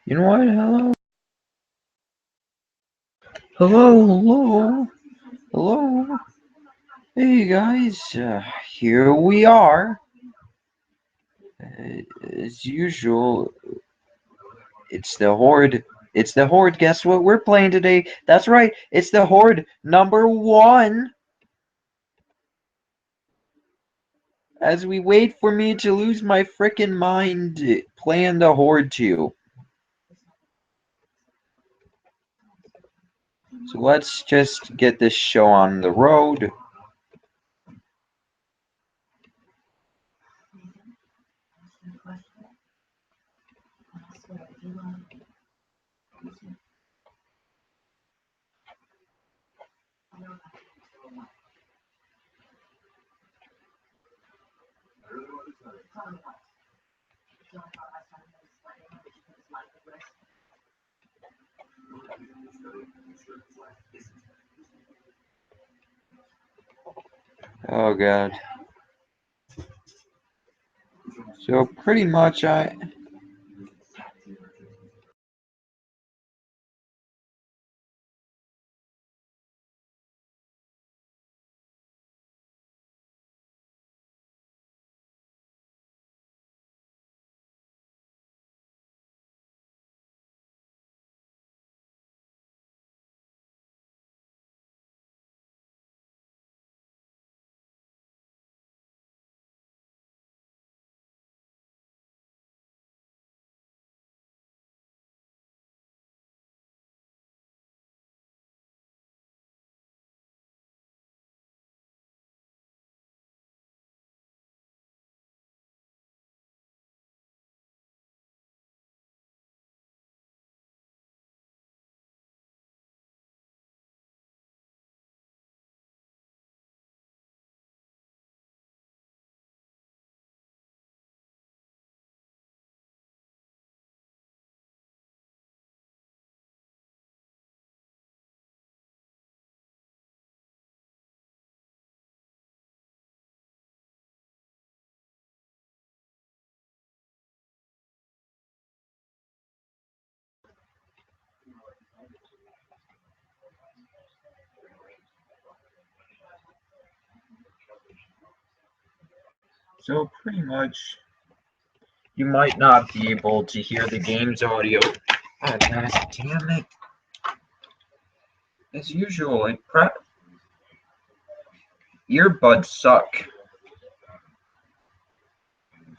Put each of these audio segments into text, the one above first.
You know what? Hello? Hello? Hello? Hey guys, here we are. As usual, it's the Horde. It's the Horde. Guess what we're playing today? That's right, it's the Horde #1. As we wait for me to lose my frickin' mind playing the Horde 2. So let's just get this show on the road. Oh god. So pretty much So pretty much, you might not be able to hear the game's audio. Oh, god damn it. As usual, earbuds suck.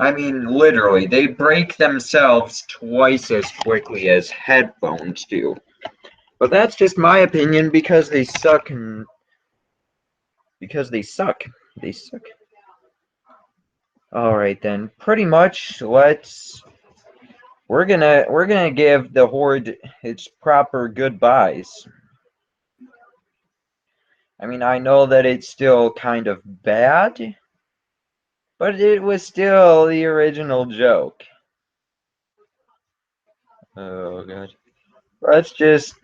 I mean, literally, they break themselves twice as quickly as headphones do. But that's just my opinion because they suck and because they suck. They suck. Alright then, pretty much we're gonna give the Horde its proper goodbyes. I mean, I know that it's still kind of bad, but it was still the original joke. Oh god. Let's just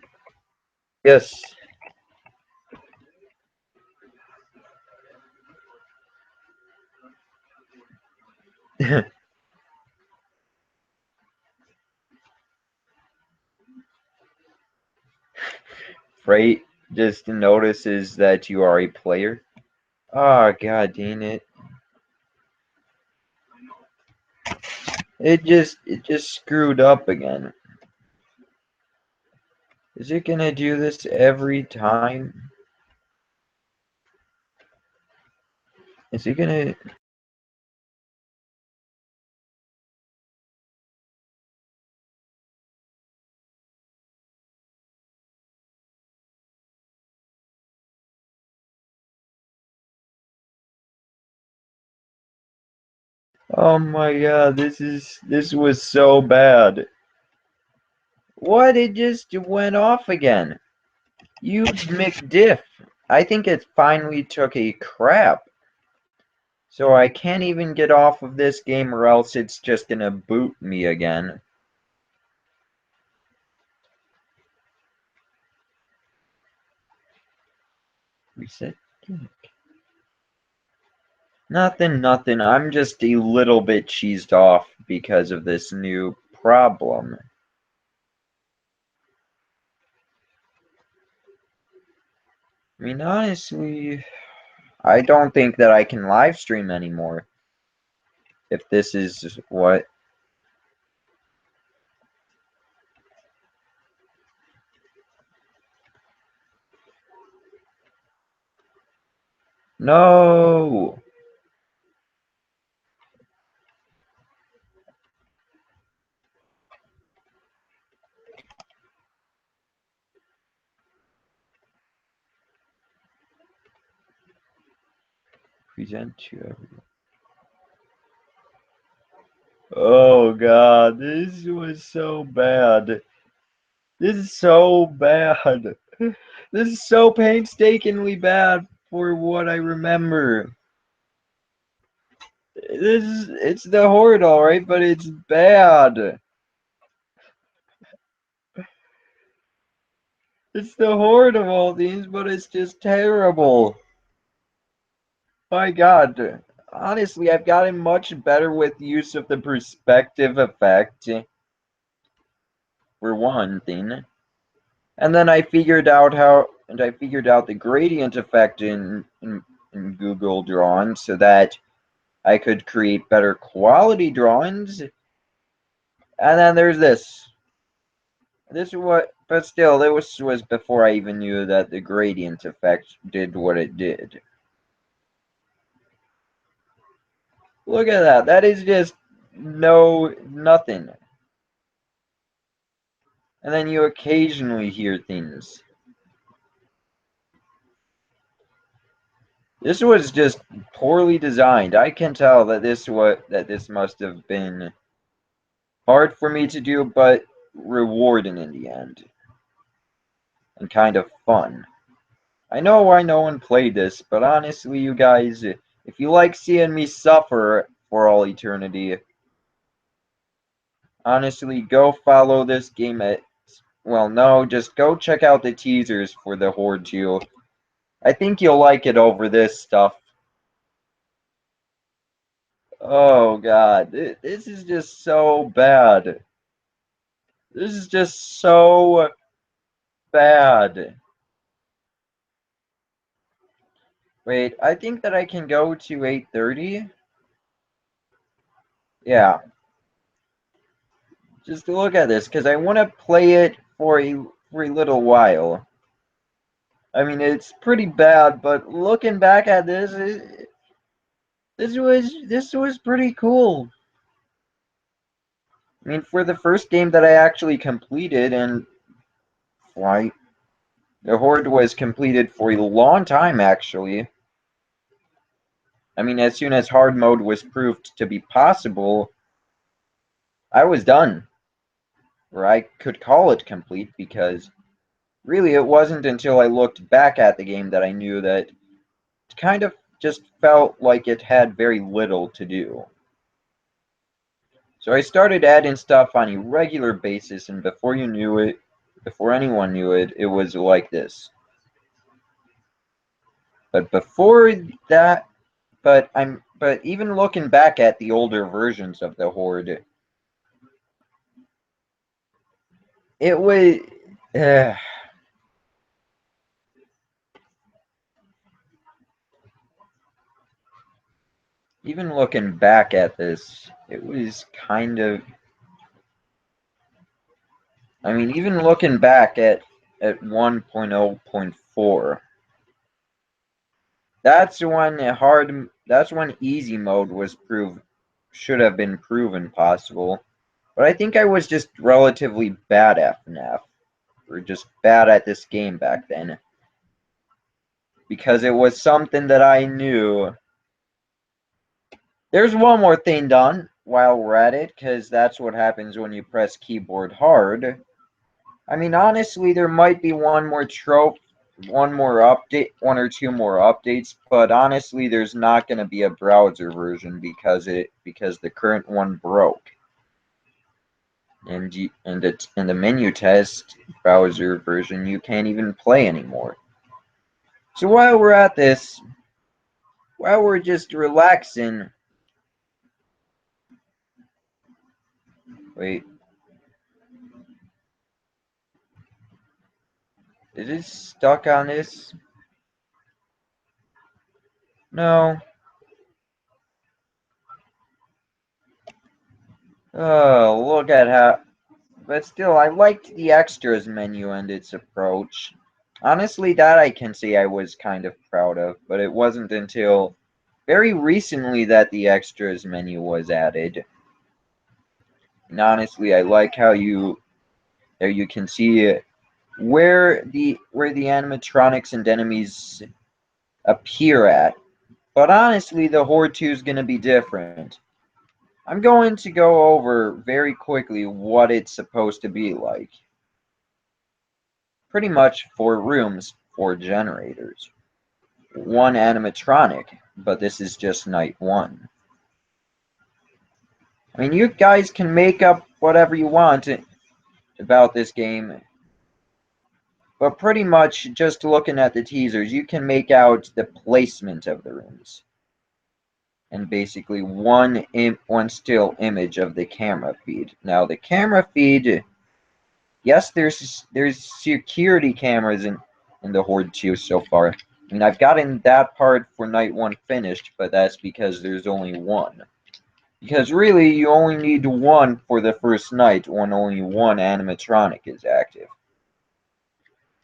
yes. Freight just notices that you are a player. Oh god dang it. It just screwed up again. Is it gonna do this every time? Is it gonna Oh my god, this was so bad. What? It just went off again. You McDiff. I think it finally took a crap. So I can't even get off of this game or else it's just gonna boot me again. Reset. Nothing. I'm just a little bit cheesed off because of this new problem. I mean, honestly, I don't think that I can live stream anymore. If this is what... No! Present to everyone. Oh god, this was so bad. This is so bad. This is so painstakingly bad for what I remember. It's the Horde, alright, but it's bad. It's the Horde of all things, but it's just terrible. My god. Honestly, I've gotten much better with use of the perspective effect, for one thing. And then I figured out the gradient effect in Google Drawings so that I could create better quality drawings. And then there's this. This is what, but still, this was before I even knew that the gradient effect did what it did. Look at that. That is just nothing. And then you occasionally hear things. This was just poorly designed. I can tell that this must have been hard for me to do, but rewarding in the end. And kind of fun. I know why no one played this, but honestly, you guys, if you like seeing me suffer for all eternity, honestly, go follow this game at... Well, no, just go check out the teasers for the Horde 2. I think you'll like it over this stuff. Oh god, this is just so bad. This is just so bad. Wait, I think that I can go to 8:30. Yeah, just look at this, because I want to play it for a little while. I mean, it's pretty bad, but looking back at this, this was pretty cool. I mean, for the first game that I actually completed, and why, the Horde was completed for a long time, actually. I mean, as soon as hard mode was proved to be possible, I was done. Or I could call it complete, because really it wasn't until I looked back at the game that I knew that it kind of just felt like it had very little to do. So I started adding stuff on a regular basis, and before anyone knew it, it was like this. But before that, but even looking back at the older versions of the Horde, it was, uh, even looking back at this, it was kind of, I mean, even looking back at 1.0.4, that's when easy mode should have been proven possible. But I think I was just relatively bad at FNAF, or just bad at this game back then, because it was something that I knew. There's one more thing done while we're at it, because that's what happens when you press keyboard hard. I mean, honestly, there might be one more trope, one more update, one or two more updates, but honestly, there's not going to be a browser version because the current one broke. And it's in the menu test browser version, you can't even play anymore. So while we're at this, while we're just relaxing, wait, is it stuck on this? No. Oh, look at how... But still, I liked the extras menu and its approach. Honestly, that I can say I was kind of proud of, but it wasn't until very recently that the extras menu was added. And honestly, I like how there you can see where the animatronics and enemies appear at. But honestly, the Horde 2 is going to be different. I'm going to go over very quickly what it's supposed to be like. Pretty much 4 rooms, 4 generators, 1 animatronic, but this is just night 1. I mean, you guys can make up whatever you want about this game, but pretty much just looking at the teasers, you can make out the placement of the rooms. And basically one still image of the camera feed. Now the camera feed, yes, there's security cameras in the Horde 2 so far. I mean, I've gotten that part for night 1 finished, but that's because there's only 1. Because really, you only need 1 for the first night when only 1 animatronic is active.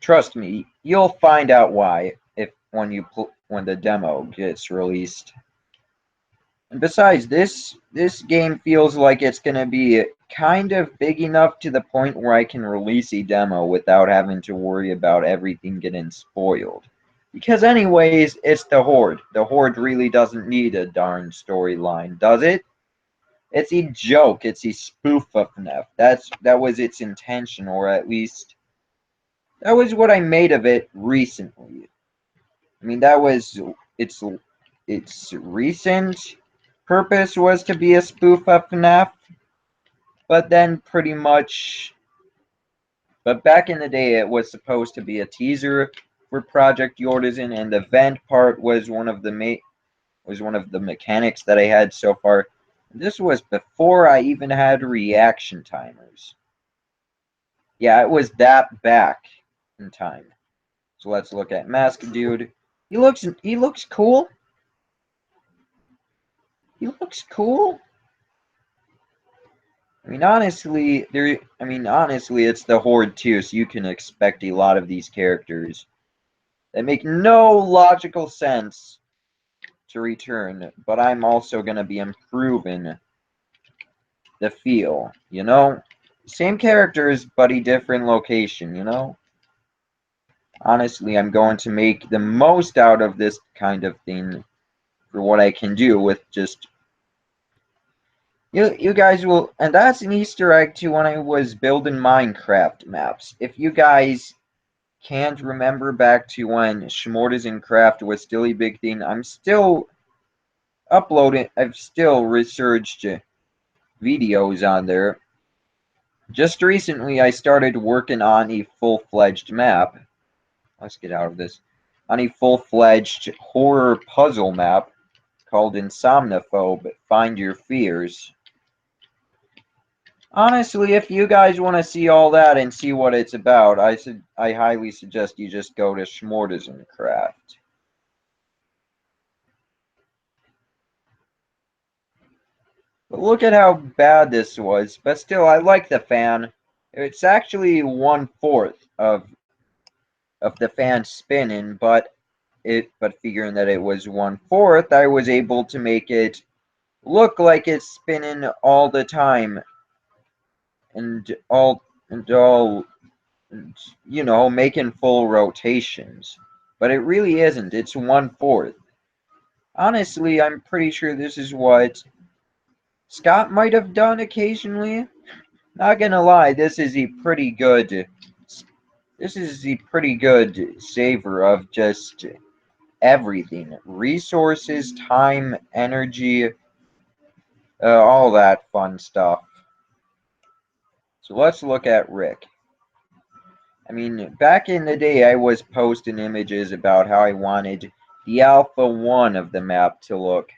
Trust me, you'll find out why when the demo gets released. And besides, this game feels like it's gonna be kind of big enough to the point where I can release a demo without having to worry about everything getting spoiled. Because anyways, it's the Horde. The Horde really doesn't need a darn storyline, does it? It's a joke. It's a spoof of FNAF. That was its intention, or at least that was what I made of it recently. I mean, that was its recent purpose was to be a spoof of FNAF, but then pretty much. But back in the day, it was supposed to be a teaser for Project Yordizen, and the vent part was one of the mechanics that I had so far. This was before I even had reaction timers. Yeah, it was that back in time. So let's look at Mask Dude. He looks cool. He looks cool. Honestly, it's the Horde 2, so you can expect a lot of these characters that make no logical sense to return, but I'm also gonna be improving the feel, you know? Same characters, but a different location, you know? Honestly, I'm going to make the most out of this kind of thing for what I can do with just you guys will, and that's an Easter egg to when I was building Minecraft maps. If you guys can't remember back to when Schmortisan Craft was still a big thing, I'm still uploading, I've still researched videos on there. Just recently, I started working on a full-fledged map. Let's get out of this. On a full-fledged horror puzzle map called Insomnophobe, Find Your Fears. Honestly, if you guys want to see all that and see what it's about, I highly suggest you just go to Schmortisan Craft. But look at how bad this was. But still, I like the fan. It's actually 1/4 of the fan spinning, but figuring that it was 1/4, I was able to make it look like it's spinning all the time and all making full rotations. But it really isn't. It's 1/4. Honestly, I'm pretty sure this is what Scott might have done occasionally. Not gonna lie, this is a pretty good saver of just everything. Resources, time, energy, all that fun stuff. So let's look at Rick. I mean, back in the day, I was posting images about how I wanted the Alpha 1 of the map to look.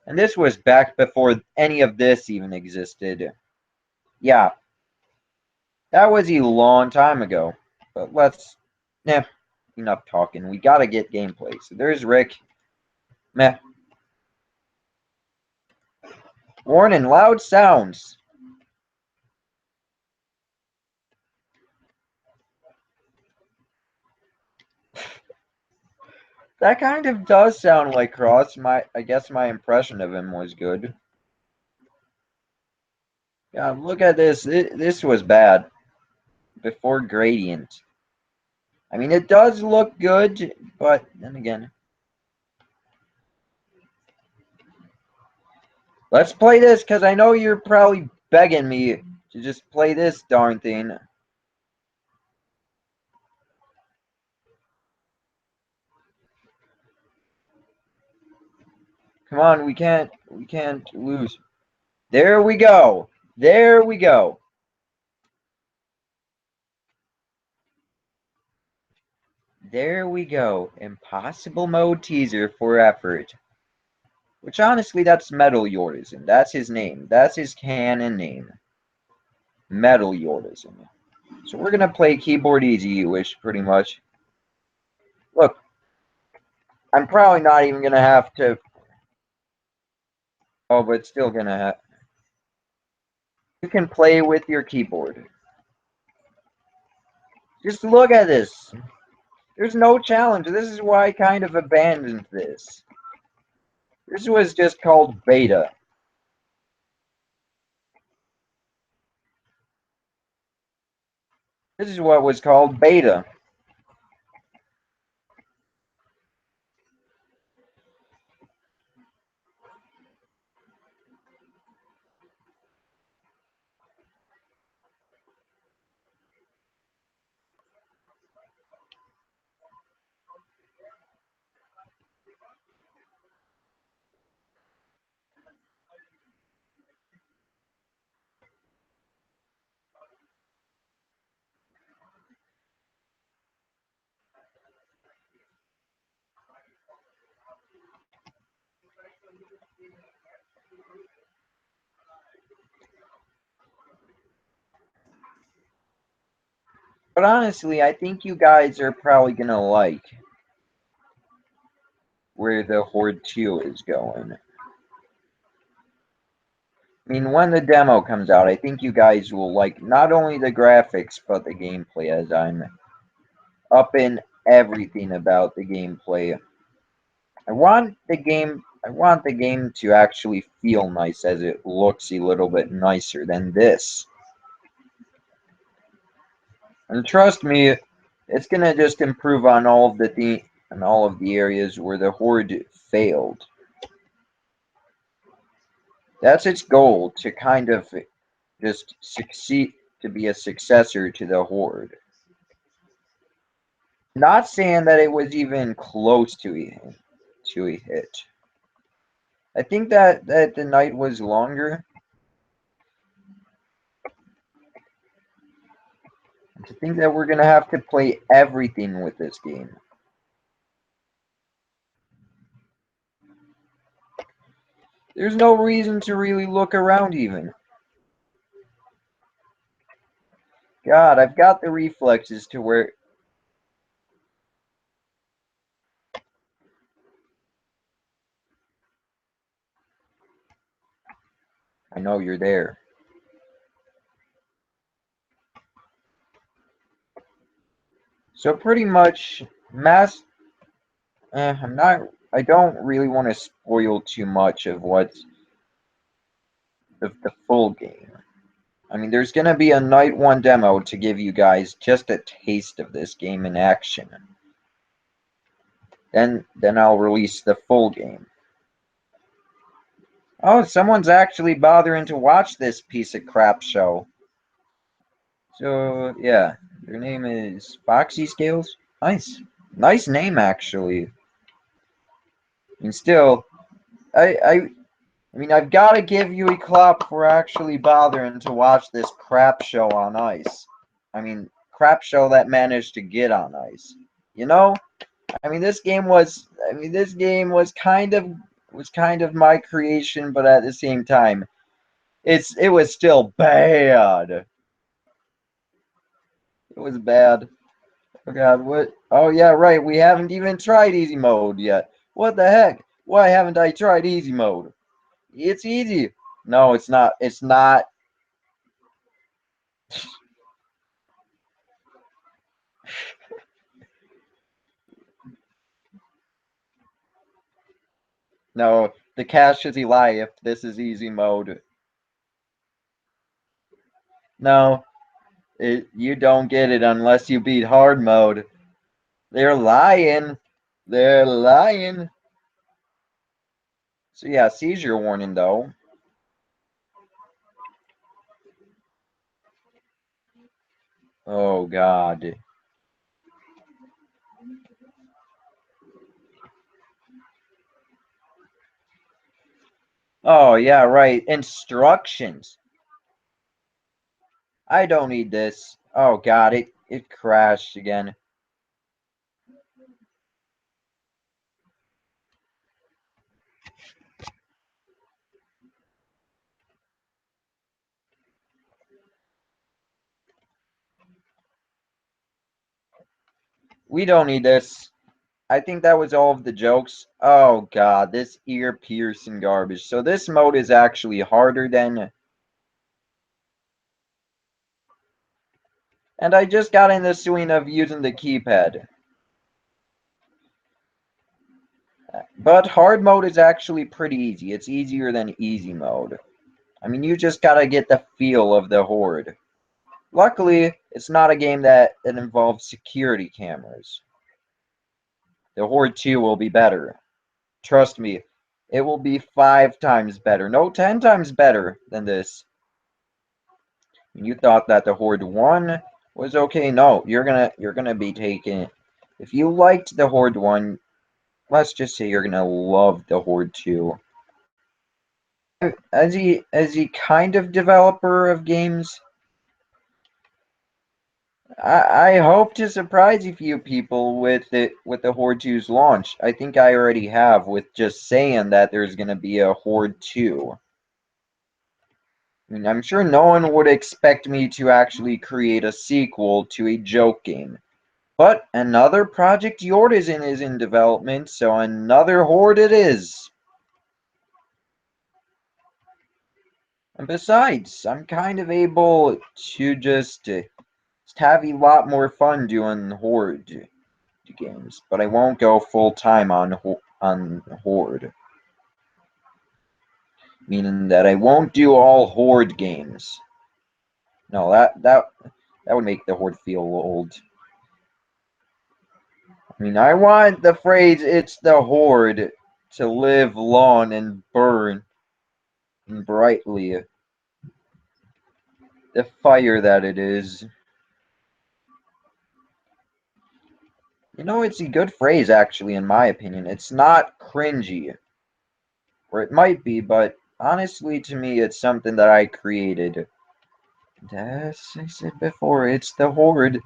And this was back before any of this even existed. Yeah, that was a long time ago. But enough talking. We gotta get gameplay. So there's Rick. Meh. Warning, loud sounds. That kind of does sound like Cross. I guess my impression of him was good. Yeah, look at this. This was bad. Before Gradient. I mean, it does look good, but then again. Let's play this, because I know you're probably begging me to just play this darn thing. Come on, we can't lose. There we go. There we go. There we go. Impossible mode teaser for effort. Which honestly, that's Metal Yordism. That's his name. That's his canon name. Metal Yordism. So we're gonna play keyboard easy, you wish, pretty much. Look, I'm probably not even gonna have to. Oh, but still gonna have. You can play with your keyboard. Just look at this. There's no challenge. This is why I kind of abandoned this. This was just called beta. This is what was called beta. But honestly, I think you guys are probably gonna like where the Horde 2 is going. I mean, when the demo comes out, I think you guys will like not only the graphics, but the gameplay, as I'm up in everything about the gameplay. I want the game to actually feel nice as it looks a little bit nicer than this. And trust me, it's gonna just improve on all of the areas where the Horde failed. That's its goal, to kind of just succeed, to be a successor to the Horde. Not saying that it was even close to a hit. I think that the night was longer. To think that we're gonna have to play everything with this game. There's no reason to really look around even. God, I've got the reflexes to where. I know you're there. So pretty much, I'm not. I don't really want to spoil too much of what's the full game. I mean, there's gonna be a night one demo to give you guys just a taste of this game in action. Then I'll release the full game. Oh, someone's actually bothering to watch this piece of crap show. So yeah, their name is Foxy Scales. Nice, nice name actually. And still, I mean, I've got to give you a clap for actually bothering to watch this crap show on ice. I mean, crap show that managed to get on ice. You know, I mean, this game was. I mean, this game was kind of my creation, but at the same time, it was still bad. It was bad. Oh God, what? Oh yeah, right. We haven't even tried easy mode yet. What the heck? Why haven't I tried easy mode? It's easy. No, it's not. It's not. No, the cache is a lie if this is easy mode. No, you don't get it unless you beat hard mode. They're lying. They're lying. So yeah, seizure warning though. Oh God. Oh yeah, right. Instructions. I don't need this. Oh God, it crashed again. We don't need this. I think that was all of the jokes. Oh God, this ear-piercing garbage. So this mode is actually harder than... And I just got in the swing of using the keypad. But hard mode is actually pretty easy. It's easier than easy mode. I mean, you just gotta get the feel of the Horde. Luckily, it's not a game that involves security cameras. The Horde 2 will be better. Trust me, it will be 5 times better. No, 10 times better than this. You thought that the Horde 1 was okay. No, you're gonna be taken. If you liked the Horde 1, let's just say you're gonna love the Horde 2. As a kind of developer of games, I hope to surprise a few people with the Horde 2's launch. I think I already have with just saying that there's gonna be a Horde 2. I mean, I'm sure no one would expect me to actually create a sequel to a joke game. But another project Horde is in development, so another Horde it is. And besides, I'm kind of able to just have a lot more fun doing Horde games, but I won't go full time on Horde, meaning that I won't do all Horde games. No, that would make the Horde feel old. I mean, I want the phrase "it's the Horde" to live long and burn brightly. The fire that it is. You know, it's a good phrase, actually, in my opinion. It's not cringy, or it might be, but honestly, to me, it's something that I created. As I said before, it's the Horde.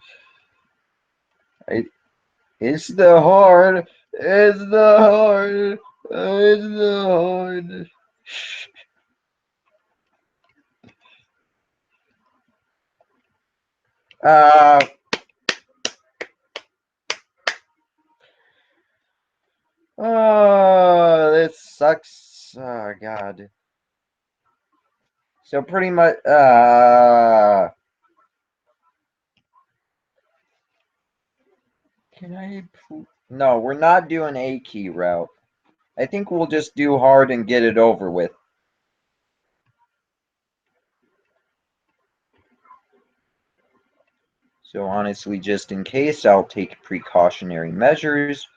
I, it's the Horde. It's the Horde. It's the Horde. Uh, oh, this sucks. Oh, God. So pretty much, can I, no, we're not doing a key route. I think we'll just do hard and get it over with. So honestly, just in case, I'll take precautionary measures.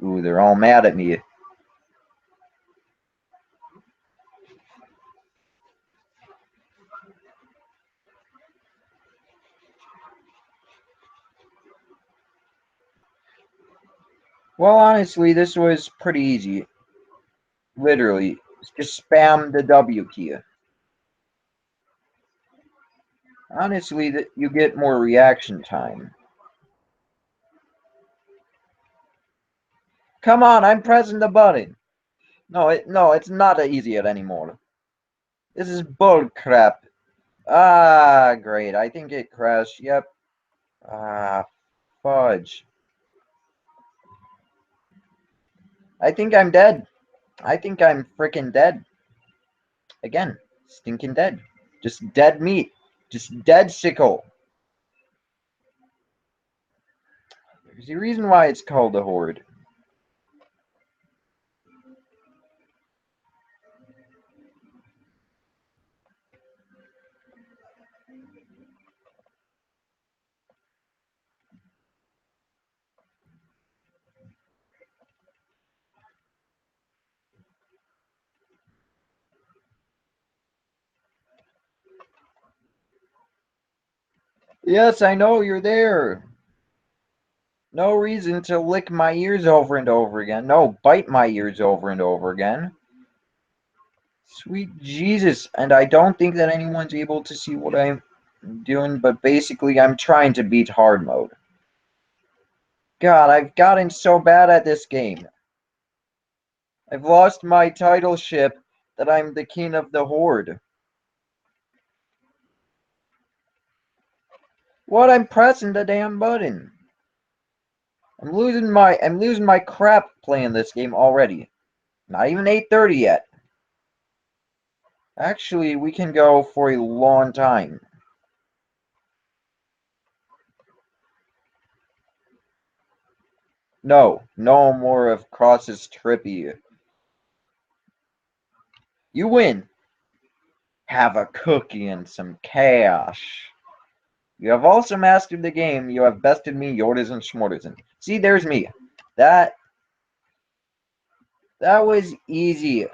Ooh, they're all mad at me. Well, honestly, this was pretty easy. Literally, just spam the W key. Honestly, that you get more reaction time. Come on, I'm pressing the button. No, it's not easy anymore. This is bull crap. Ah, great. I think it crashed. Yep. Ah, fudge. I think I'm dead. I think I'm freaking dead. Again, stinking dead. Just dead meat. Just dead sickle. There's a reason why it's called a horde. Yes, I know you're there. No reason to lick my ears over and over again. No, bite my ears over and over again. Sweet Jesus. And I don't think that anyone's able to see what I'm doing, but basically I'm trying to beat hard mode. God, I've gotten so bad at this game. I've lost my title ship that I'm the king of the horde. What? I'm pressing the damn button. I'm losing my crap playing this game already. Not even 8:30 yet. Actually, we can go for a long time. No, no more of Cross's trippy. You win. Have a cookie and some cash. You have also mastered the game. You have bested me, Yordas and Schmorderson. See, there's me. That that was easy.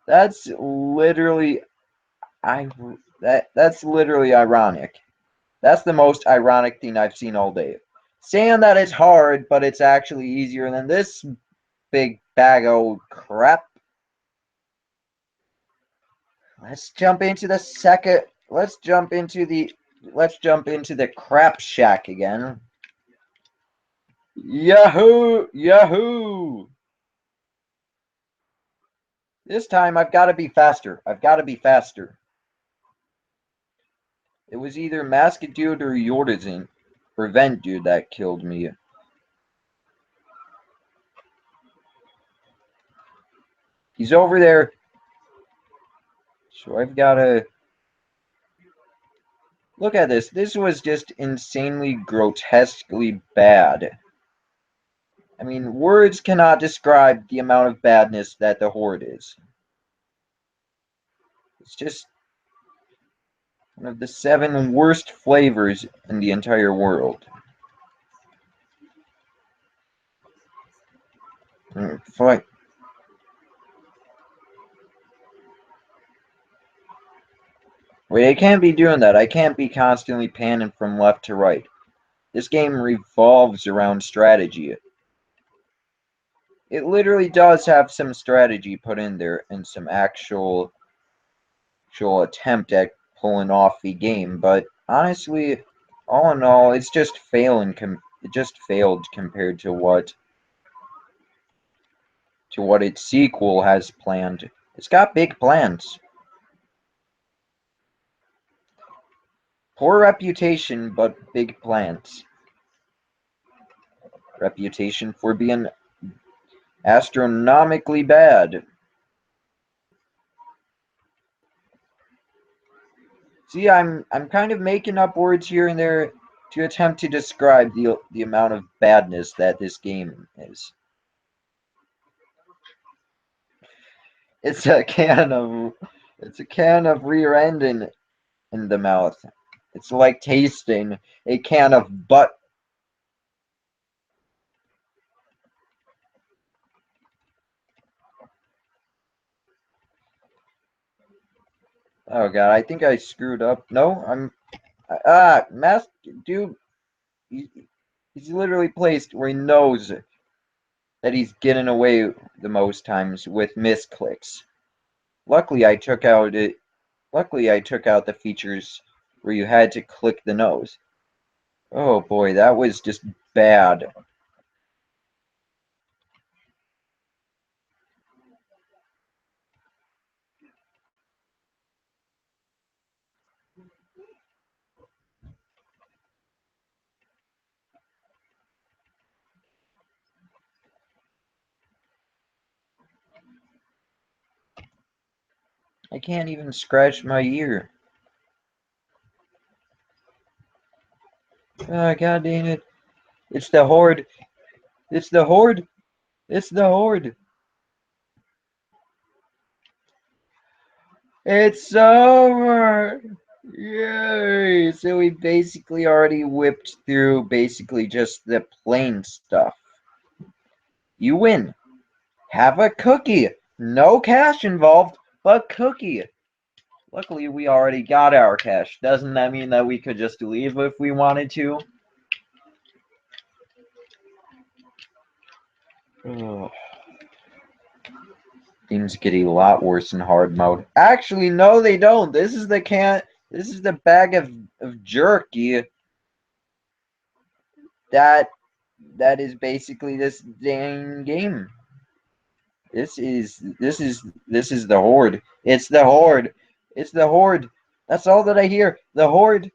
That's literally that's literally ironic. That's the most ironic thing I've seen all day. Saying that it's hard, but it's actually easier than this big bag of crap. Let's jump into the second. Let's jump into the crap shack again. Yahoo! Yahoo! This time I've got to be faster. I've got to be faster. It was either Masked Dude or Yordizen or Vent Dude that killed me. He's over there. So I've got to look at this. This was just insanely, grotesquely bad. I mean, words cannot describe the amount of badness that the Horde is. It's just one of the 7 worst flavors in the entire world. Fuck. Wait, I can't be doing that. I can't be constantly panning from left to right. This game revolves around strategy. It literally does have some strategy put in there and some actual attempt at pulling off the game, but honestly, all in all, it's just failing. It just failed compared to what its sequel has planned. It's got big plans. Poor reputation, but big plans. Reputation for being astronomically bad. See, I'm kind of making up words here and there to attempt to describe the amount of badness that this game is. It's a can of it's a can of rear end in the mouth. It's like tasting a can of butt. Oh god, I think I screwed up. No, Mask dude. He, he's literally placed where he knows that he's getting away the most times with misclicks. Luckily, I took out it. Luckily, I took out the features where you had to click the nose. Oh boy, that was just bad. I can't even scratch my ear. Oh, God dang it. It's the Horde. It's the Horde. It's the Horde. It's over. Yay. So we basically already whipped through basically just the plain stuff. You win. Have a cookie. No cash involved, but cookie. Luckily, we already got our cash. Doesn't that mean that we could just leave if we wanted to? Ugh. Things get a lot worse in hard mode. Actually, no, they don't. This is the can. This is the bag of jerky that is basically this dang game. This is the Horde. It's the Horde. It's the Horde. That's all that I hear. The Horde.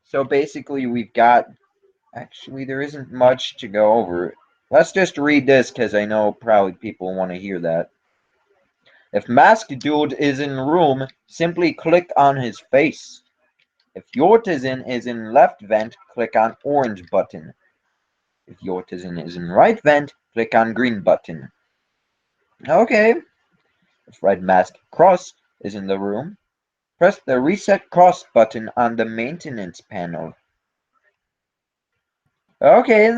So basically, we've got. Actually, there isn't much to go over. Let's just read this because I know probably people want to hear that. If Masked Dude is in room, simply click on his face. If Yortisan is in left vent, click on orange button. If Yortisan is in right vent, click on green button. Okay. If Red Mask Cross is in the room, press the Reset Cross button on the maintenance panel. Okay.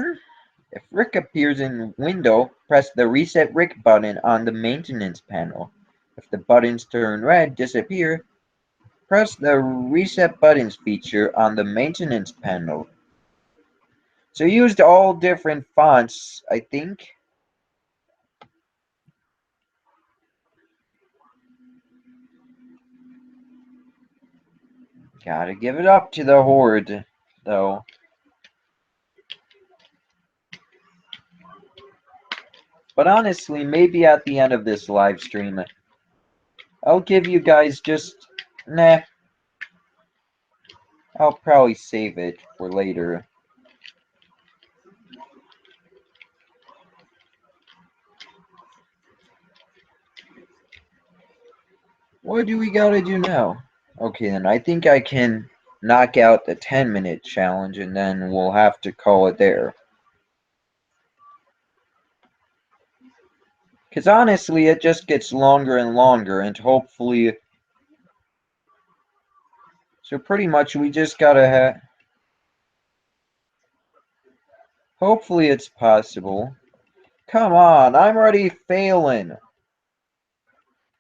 If Rick appears in window, press the Reset Rick button on the maintenance panel. If the buttons turn red, disappear, press the Reset Buttons feature on the maintenance panel. So used all different fonts, I think. Gotta give it up to the Horde, though. But honestly, maybe at the end of this live stream, I'll give you guys just... Nah, I'll probably save it for later. What do we gotta do now? Okay, then I think I can knock out the 10-minute challenge and then we'll have to call it there. Because honestly, it just gets longer and longer and hopefully... So pretty much we just gotta have... Hopefully it's possible. Come on, I'm already failing.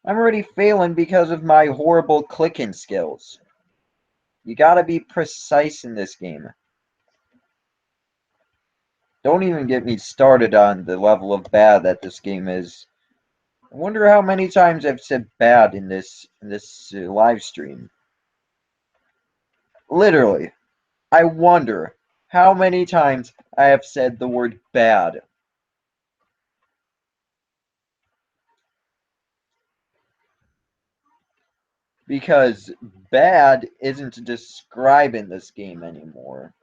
I'm already failing because of my horrible clicking skills. You gotta be precise in this game. Don't even get me started on the level of bad that this game is. I wonder how many times I've said bad in this live stream. Literally, I wonder how many times I have said the word bad. Because bad isn't describing this game anymore.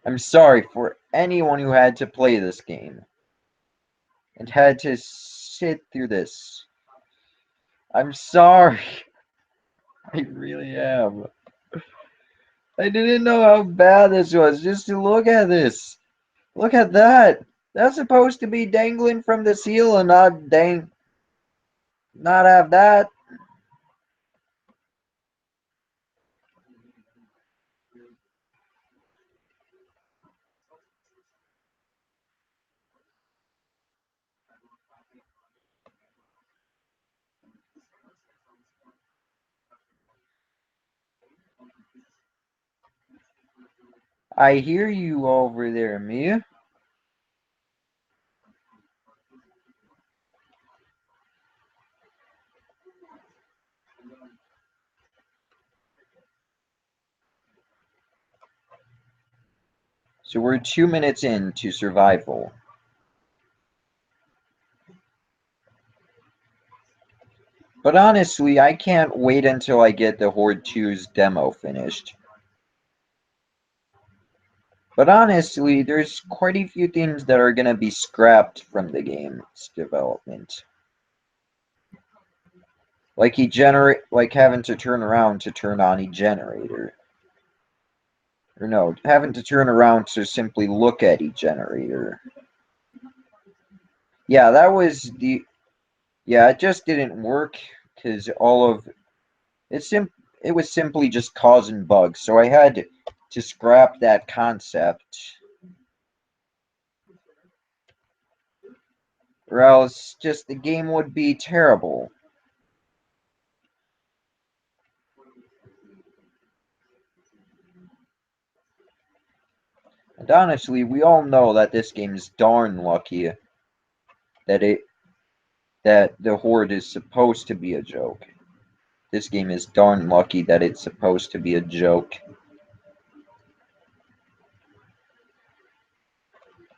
I'm sorry for anyone who had to play this game and had to sit through this. I'm sorry. I really am. I didn't know how bad this was. Just to look at this. Look at that. That's supposed to be dangling from the ceiling, not have that. I hear you over there, Mia. So we're 2 minutes into survival. But honestly, I can't wait until I get the Horde 2's demo finished. But honestly, there's quite a few things that are gonna be scrapped from the game's development. Like having to turn around to turn on a generator. Or no, having to turn around to simply look at a generator. Yeah, that was the yeah, it just didn't work because all of it it was simply just causing bugs. So I had to scrap that concept. Or else just the game would be terrible. And honestly, we all know that this game is darn lucky that it that the Horde is supposed to be a joke. This game is darn lucky that it's supposed to be a joke.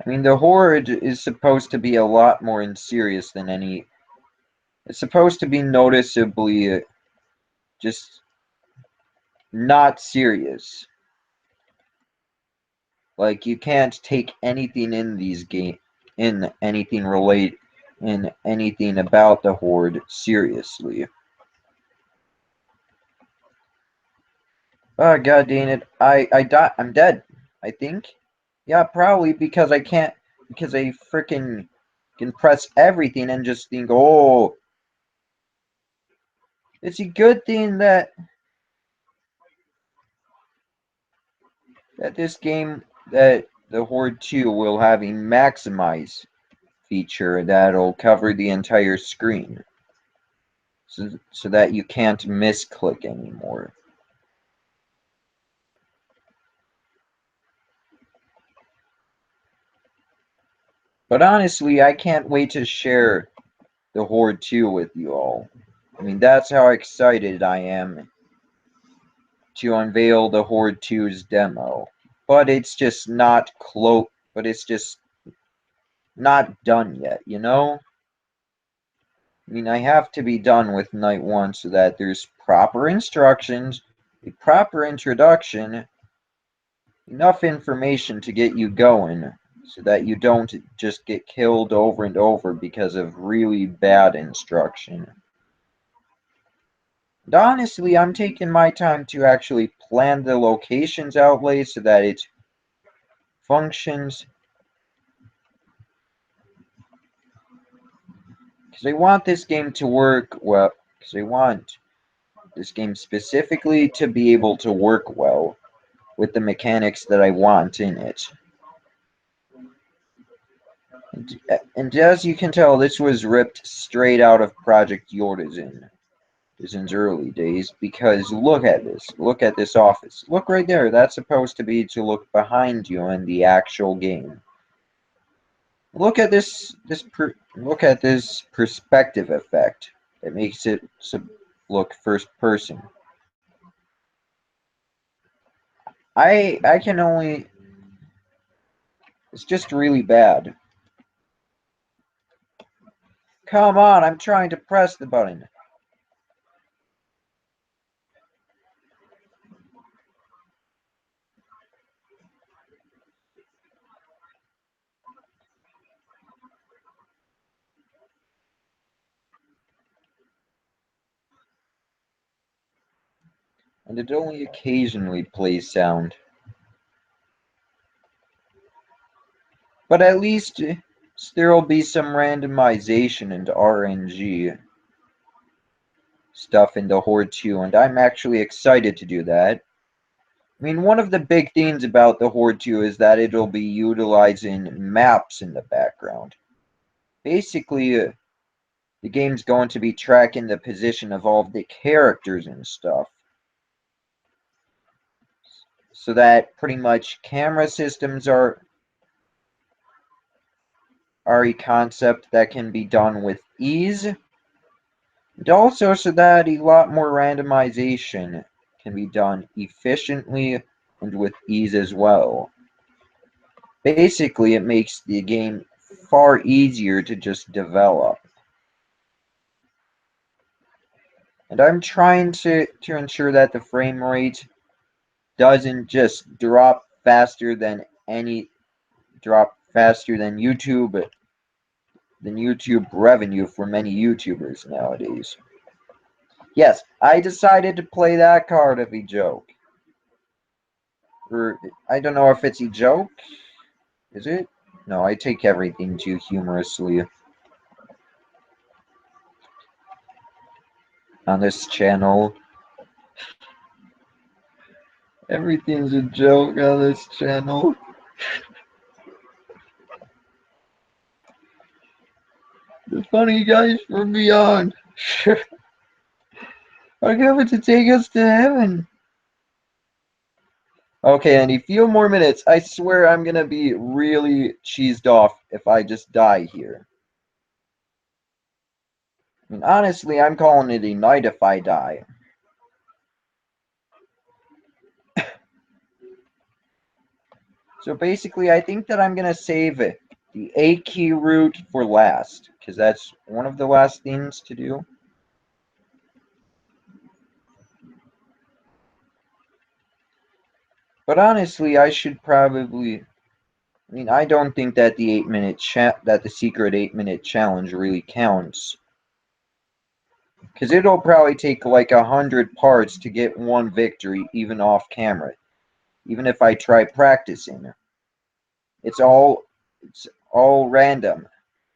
I mean, the Horde is supposed to be a lot more serious than any. It's supposed to be noticeably just not serious. Like you can't take anything in in anything about the Horde seriously. Oh god dang it. I'm dead. I think. Yeah, probably because I can't because I freaking can press everything and just think, oh, it's a good thing that this game that the Horde 2 will have a maximize feature that'll cover the entire screen. So that you can't misclick anymore. But honestly, I can't wait to share the Horde 2 with you all. I mean, that's how excited I am to unveil the Horde 2's demo. But it's just not close. But it's just not done yet, you know? I mean, I have to be done with Night 1 so that there's proper instructions, a proper introduction, enough information to get you going so that you don't just get killed over and over because of really bad instruction. And honestly, I'm taking my time to actually plan the locations outlay so that it functions. Because I want this game to work well. Because I want this game specifically to be able to work well with the mechanics that I want in it. And as you can tell, this was ripped straight out of Project Yordizen's early days, because look at this. Look at this office. Look right there. That's supposed to be to look behind you in the actual game. Look at look at this perspective effect. It makes it look first person. I can only it's just really bad. Come on, I'm trying to press the button. And it only occasionally plays sound. But at least there'll be some randomization and RNG stuff in the Horde 2, and I'm actually excited to do that. I mean, one of the big things about the Horde 2 is that it'll be utilizing maps in the background. Basically, the game's going to be tracking the position of all of the characters and stuff. So that pretty much camera systems are a concept that can be done with ease. And also so that a lot more randomization can be done efficiently and with ease as well. Basically, it makes the game far easier to just develop. And I'm trying to ensure that the frame rate doesn't just drop faster than any drop faster than YouTube revenue for many YouTubers nowadays. Yes, I decided to play that card of a joke. Or I don't know if it's a joke. Is it? No, I take everything too humorously on this channel. Everything's a joke on this channel. The funny guys from beyond are coming to take us to heaven. Okay, and a few more minutes. I swear I'm gonna be really cheesed off if I just die here. I mean, honestly, I'm calling it a night if I die. So basically, I think that I'm gonna save the A key route for last, because that's one of the last things to do. But honestly, I should probably. I mean, I don't think that the 8-minute that the secret 8-minute challenge really counts, because it'll probably take like 100 parts to get one victory, even off camera. Even if I try practicing, it's all it's all random,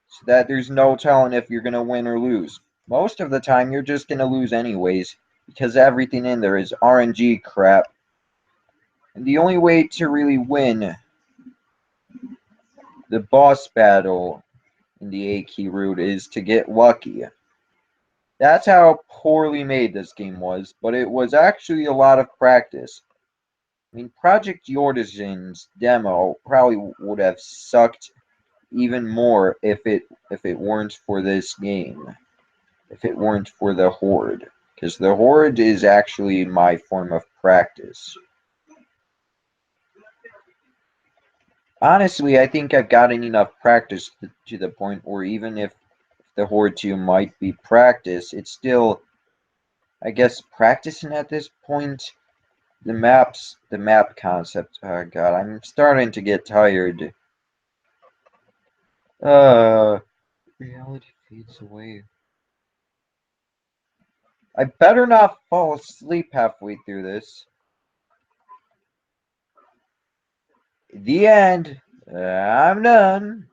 so that there's no telling if you're gonna win or lose. Most of the time, you're just gonna lose anyways, because everything in there is RNG crap. And the only way to really win the boss battle in the A key route is to get lucky. That's how poorly made this game was, but it was actually a lot of practice. I mean, Project Yordizen's demo probably would have sucked even more if it weren't for this game. If it weren't for the Horde. Because the Horde is actually my form of practice. Honestly, I think I've gotten enough practice to the point where even if the Horde 2 might be practice, it's still, I guess, practicing at this point. The map concept. Oh god, I'm starting to get tired. Reality fades away. I better not fall asleep halfway through this. The end. I'm done.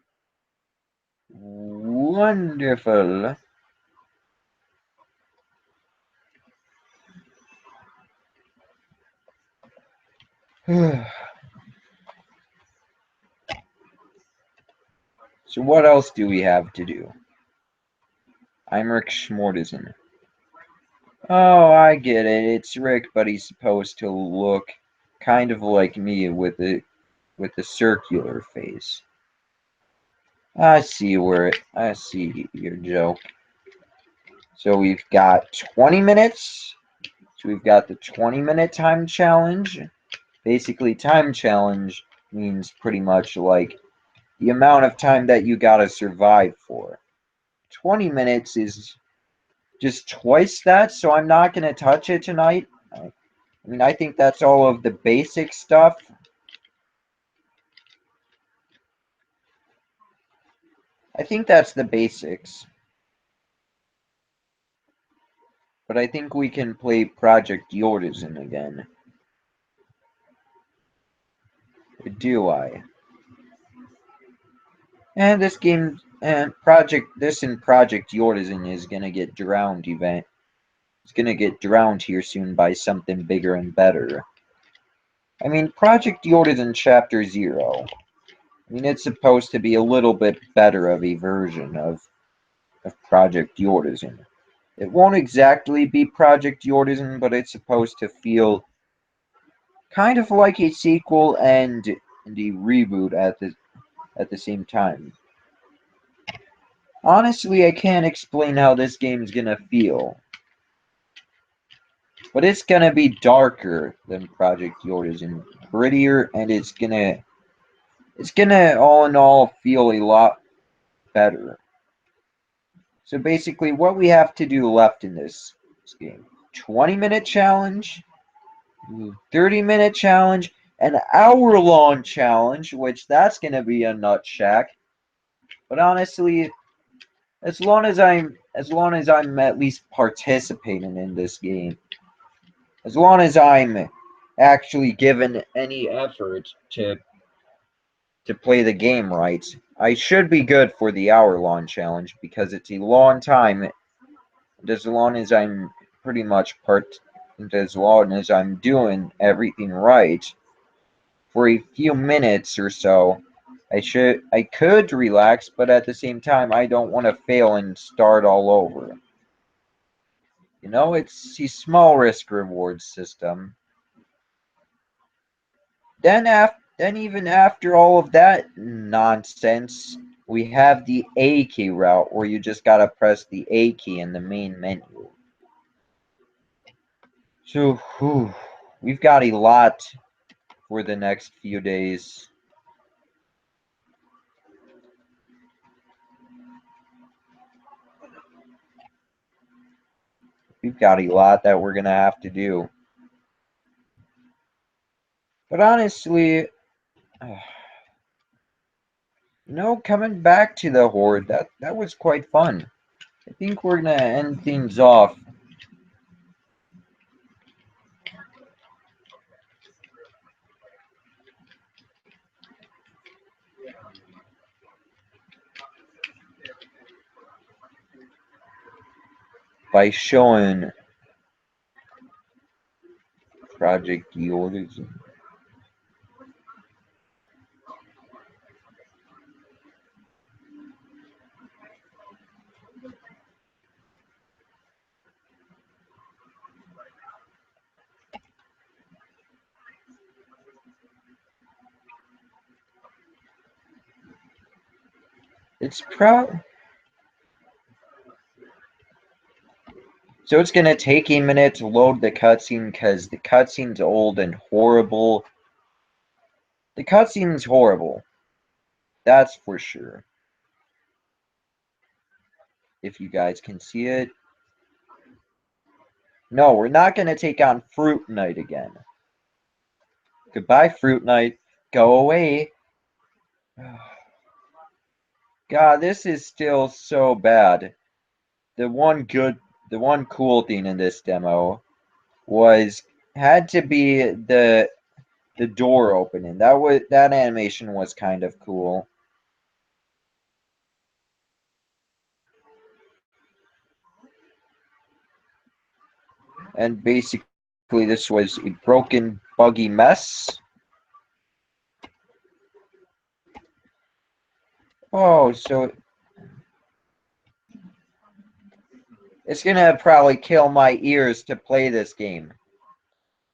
Wonderful. So what else do we have to do? I'm Rick Schmortisan. Oh, I get it. It's Rick, but he's supposed to look kind of like me with the circular face. I see your joke. So we've got 20 minutes. So we've got the 20-minute time challenge. Basically, time challenge means pretty much like the amount of time that you gotta survive for. 20 minutes is just twice that, so I'm not gonna touch it tonight. I mean, I think that's all of the basic stuff. I think that's the basics. But I think we can play Project Yordizen again. Or do I? And this game and Project Yordizen is gonna get drowned It's gonna get drowned here soon by something bigger and better. I mean, Project Yordizen Chapter 0. I mean, it's supposed to be a little bit better of a version of Project Yordizen. It won't exactly be Project Yordizen, but it's supposed to feel kind of like a sequel and a reboot at the same time. Honestly, I can't explain how this game's gonna feel. But it's gonna be darker than Project Yordizen, grittier, and it's gonna all in all feel a lot better. So basically, what we have to do left in this game: 20-minute challenge, 30-minute challenge, an hour-long challenge, which that's gonna be a nut shack. But honestly, as long as I'm at least participating in this game, as long as I'm actually given any effort to play the game right, I should be good for the hour-long challenge because it's a long time. And as long as I'm pretty much and as long as I'm doing everything right for a few minutes or so, I could relax, but at the same time, I don't want to fail and start all over. You know, it's a small risk reward system. Then even after all of that nonsense, we have the A key route where you just gotta press the A key in the main menu. So, we've got a lot for the next few days. We've got a lot that we're gonna have to do. But honestly, coming back to the Horde, that was quite fun. I think we're gonna end things off by showing Project Orders. It's pro. So it's gonna take a minute to load the cutscene because the cutscene's old and horrible. The cutscene's horrible. That's for sure. If you guys can see it. No, we're not gonna take on Fruit Knight again. Goodbye, Fruit Knight. Go away. God, this is still so bad. The one good, the one cool thing in this demo was had to be the door opening. That animation was kind of cool. And basically this was a broken, buggy mess. Oh, so it's gonna probably kill my ears to play this game.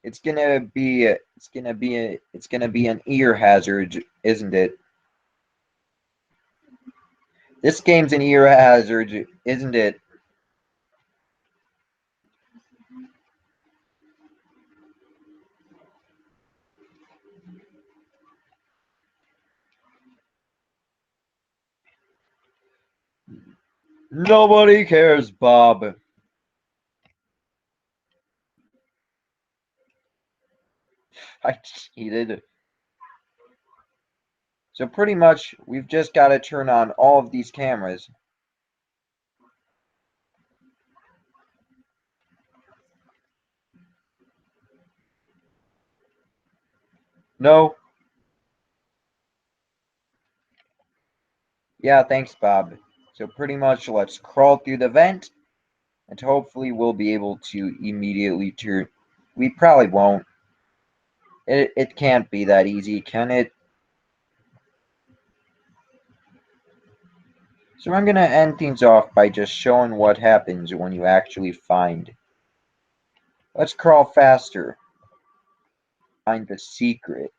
It's gonna be an ear hazard, isn't it? This game's an ear hazard, isn't it? Nobody cares, Bob. I cheated. So pretty much, we've just got to turn on all of these cameras. No. Yeah, thanks, Bob. So pretty much, let's crawl through the vent, and hopefully we'll be able to immediately turn. We probably won't. It can't be that easy, can it? So I'm gonna end things off by just showing what happens when you actually find. Let's crawl faster. Find the secret.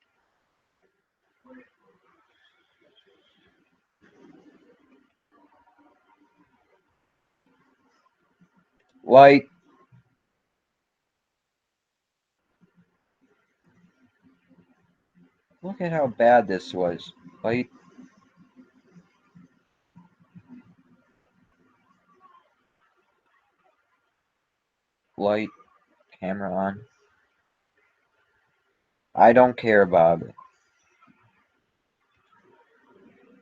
Light. Look at how bad this was. Light. Light. Camera on. I don't care about it.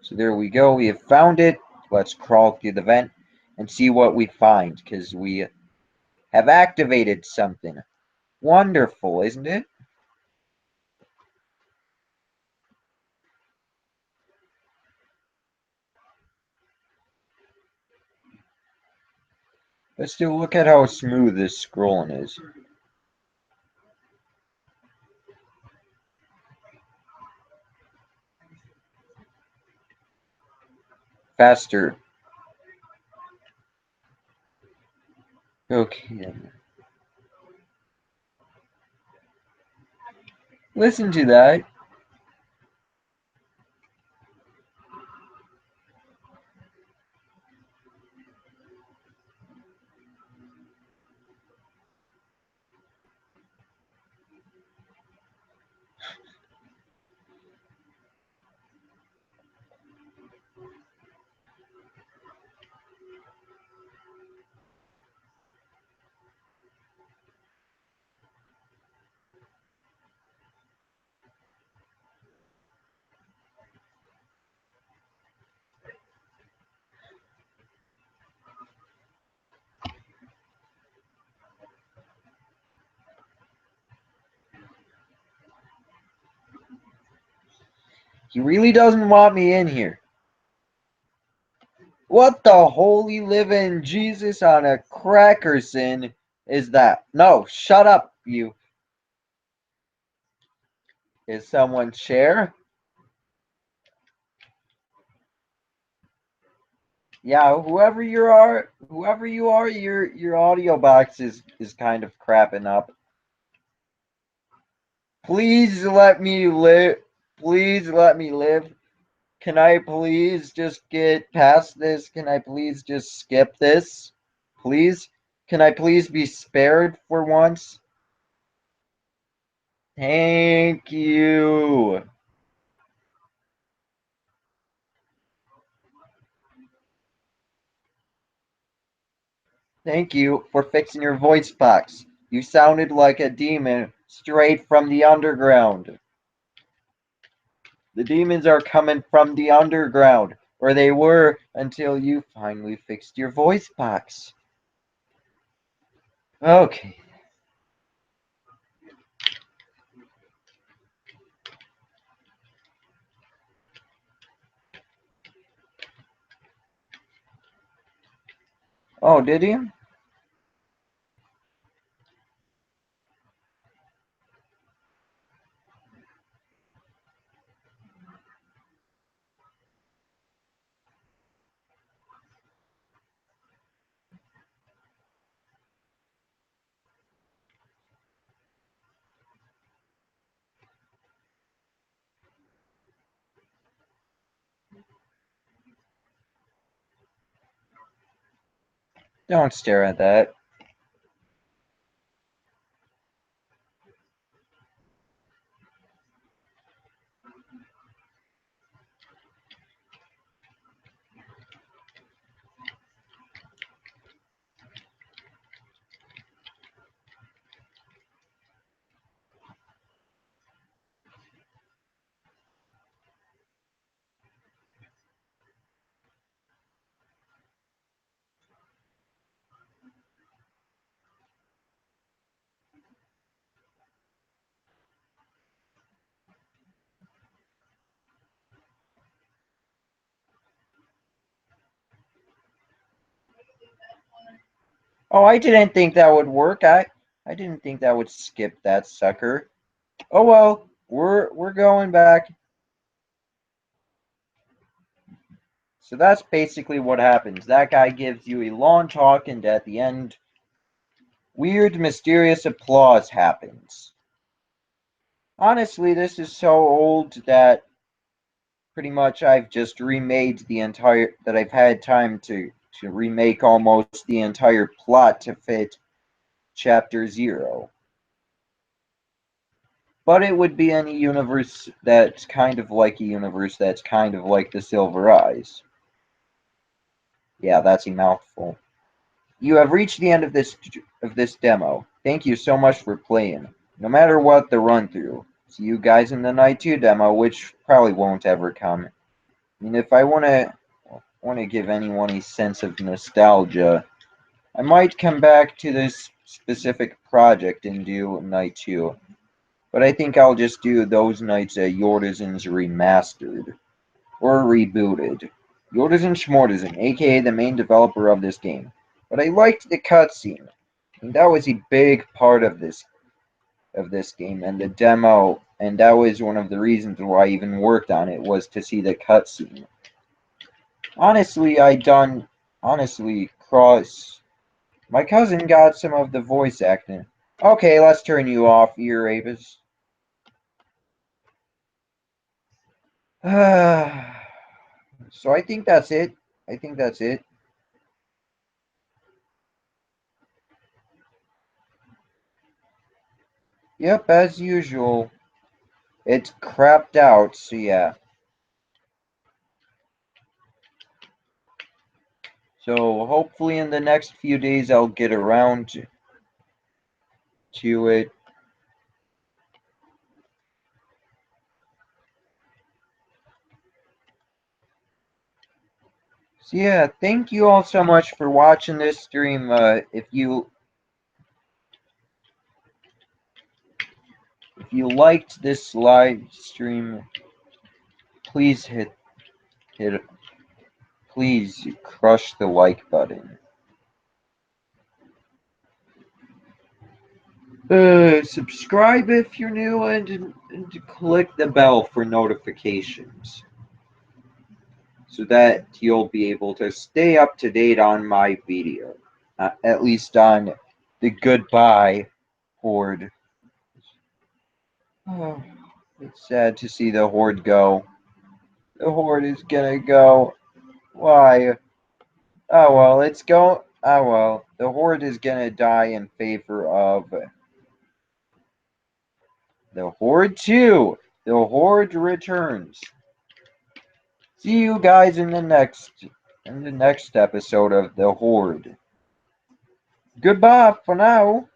So there we go. We have found it. Let's crawl through the vent and see what we find, because we have activated something. Wonderful, isn't it? Let's do look at how smooth this scrolling is. Faster. Okay. Listen to that. He really doesn't want me in here. What the holy living Jesus on a crackerson is that? No, shut up, you. Is someone share? Yeah, whoever you are, your audio box is kind of crapping up. Please let me live. Please let me live. Can I please just get past this? Can I please just skip this? Please? Can I please be spared for once? Thank you. Thank you for fixing your voice box. You sounded like a demon straight from the underground. The demons are coming from the underground, or they were until you finally fixed your voice box. Okay. Oh, did he? Don't stare at that. Oh, I didn't think that would work. I didn't think that would skip that sucker. Oh well, we're going back. So that's basically what happens. That guy gives you a long talk, and at the end, weird, mysterious applause happens. Honestly, this is so old that pretty much I've just remade the entire that I've had time to remake almost the entire plot to fit chapter 0. But it would be any universe that's kind of like a universe that's kind of like the Silver Eyes. Yeah, that's a mouthful. You have reached the end of this demo. Thank you so much for playing. No matter what the run through, see you guys in the Night 2 demo, which probably won't ever come. I mean, if I wanna give anyone a sense of nostalgia, I might come back to this specific project and do Night 2. But I think I'll just do those nights at Yortisan's Remastered. Or Rebooted. Yortisan Schmortisan, aka the main developer of this game. But I liked the cutscene. And that was a big part of this game and the demo, and that was one of the reasons why I even worked on it, was to see the cutscene. Honestly, Cross. My cousin got some of the voice acting. Okay, let's turn you off, ear rapist. So I think that's it. I think that's it. Yep, as usual. It's crapped out, so yeah. So hopefully in the next few days I'll get around to it. So yeah, thank you all so much for watching this stream. If you liked this live stream, please please crush the like button. Subscribe if you're new, and click the bell for notifications, so that you'll be able to stay up to date on my video, at least on the goodbye Horde. Oh, it's sad to see the Horde go. The Horde is gonna go. Why? Oh well, it's go. Oh well, the Horde is gonna die in favor of the Horde 2. The Horde returns. See you guys in the next episode of the Horde. Goodbye for now.